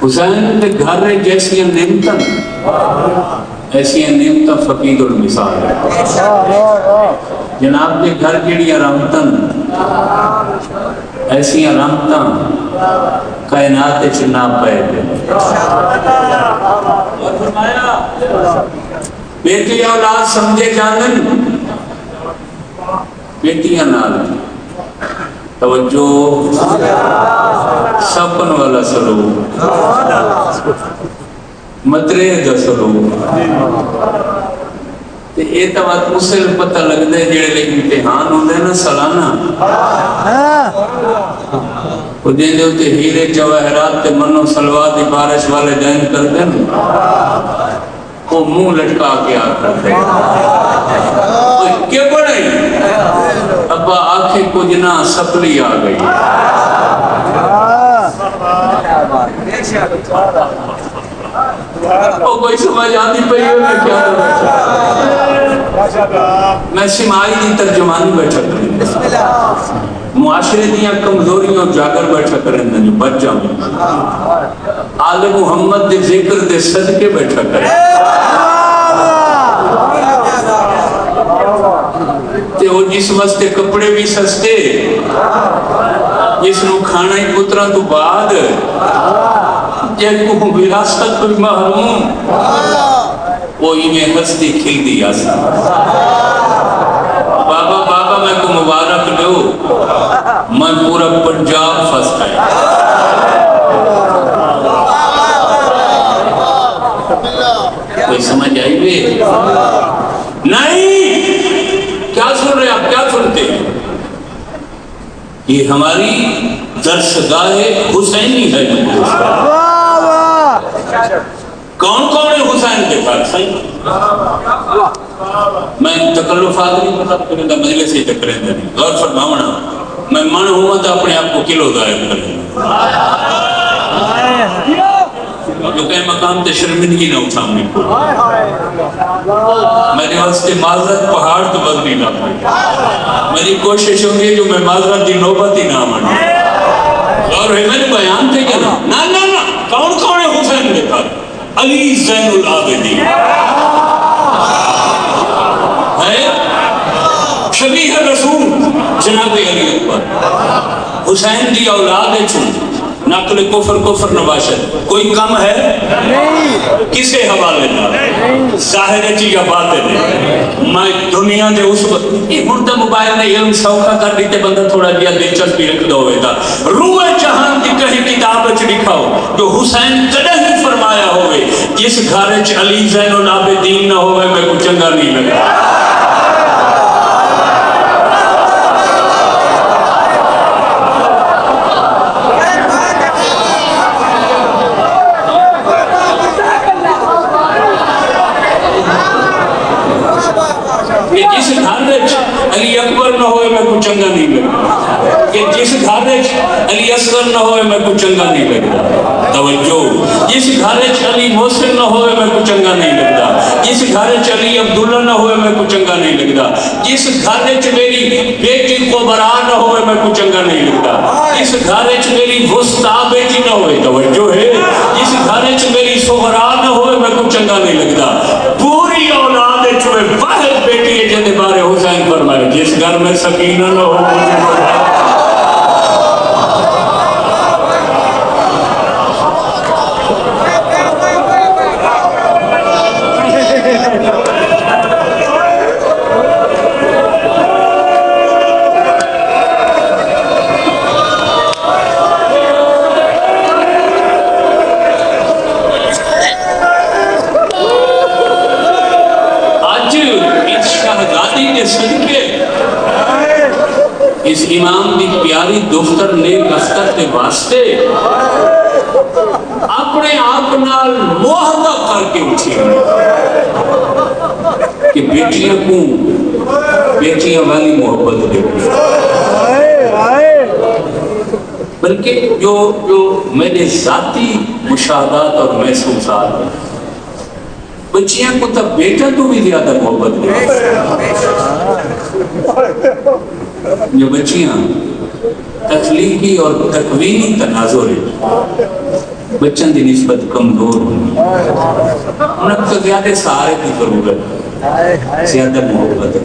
حسین کے گھر جیسی نعمتیں ایسی نعمتیں فقید المثال ہے. جناب کے گھر جڑیاں رحمتیں ایسی رحمتیں کائنات وچ نہ پے بیٹی اولاد سمجھے جانن بیٹیاں نال توجہ سپن والا سلوک مترے دا سلوک تے اے تا بات مسل پتہ لگدا ہے جڑے لے امتحان ہوندے نا سالانہ او دے دے تے ہیرے جواہرات تے منو سلوات دی بارش والے دین کر دین وہ منہ لٹکا کے آ کرتے کیا پڑھائی ابا آنکھیں کو جنا سپلی آ گئی وہ کوئی سمجھ آتی پئی ہو میں کیا میں سمائی دی ترجمانی بیٹھا کریں معاشرے دیاں کمزوریوں جاگر بیٹھا کریں جو بچ جاؤں آل محمد دے ذکر دے صدقے بیٹھا کریں تے وہ جس واسطے کپڑے بھی سستے جس نو کھانا ہی پترا تو بعد جے کو وراثت کوئی محروم وہ میں ہستی کھل دیا سا بابا بابا میں کو مبارک لو میں پورا پنجاب پھنس گیا کوئی سمجھ آئی بے نہیں کیا سن رہے آپ کیا سنتے ہیں یہ ہماری درسگاہ حسینی ہے کون کون ہے حسین کے ساتھ صحیح میں تکلفات نہیں پتا کریں گا مجلس ہی تک رہتا نہیں غور فرماؤنا میں من ہوا تو اپنے آپ کو کلو ظاہر کریں جو کہیں مقام تے شرمندگی نہ اٹھاؤں کو میرے واسطے معذرت پہاڑ تو بدلی نہ پڑے میری کوشش ہوگی جو میں معذرت دی نوبت ہی نہ مانے اور ہے میرے بیان تھے کیا نا نا نا کون کون ہے حسین کے پاس علی زین العابدین ہے شبیہ رسول جناب علی اکبر حسین دی اولاد چھو نقل کفر کفر نباشت کوئی کم ہے نہیں کسے حوالے نہ ظاہر جی یا باطن میں دنیا دے اس وقت یہ مردہ موبائل نے علم سوکھا کر دیتے بندہ تھوڑا دیا دلچسپی رکھ دو ہوئے تھا روح جہان کی کہیں کتاب اچھ لکھاؤ جو حسین کدہ ہی فرمایا ہوئے جس گھارچ علی زین العابدین نہ ہوئے میں کچھ چنگا نہیں لگا علی اکبر نہ ہوئے میں کچھ چنگا نہیں لگا کہ جس گھارچ علی اصغر نہ ہوئے میں کچھ چنگا نہیں لگا توجہ جس گھارچ علی محسن نہ ہوئے میں کچھ چنگا نہیں لگتا جس گھارچ علی عبداللہ نہ ہوئے میں کچھ چنگا نہیں لگتا جس گھارچ میری بیٹی قبرا نہ ہوئے میں کچھ چنگا نہیں لگتا جس گھارچ میری وسطی بیٹی نہ ہوئے توجہ ہے جس گھارچ میری صغرا نہ ہوئے میں کچھ چنگا نہیں لگتا پوری اولاد چوئے واحد بیٹی ہے جنہیں بارے حسین فرمائے جس گھر میں سکینہ نہ ہو اس امام دی پیاری دختر نے اختر کے واسطے اپنے آپ نال معاہدہ کر کے اٹھی کہ بیٹیاں کو بیٹیاں والی محبت دے بلکہ جو میرے ذاتی مشاہدات اور محسوسات ہیں بچیاں کو تب بیٹا تو بھی زیادہ محبت دے جو بچیاں تخلیقی اور تکوینی تناظر بچوں کی نسبت کمزور ہوئی، انہیں تو زیادہ سہارے کی ضرورت، زیادہ محبت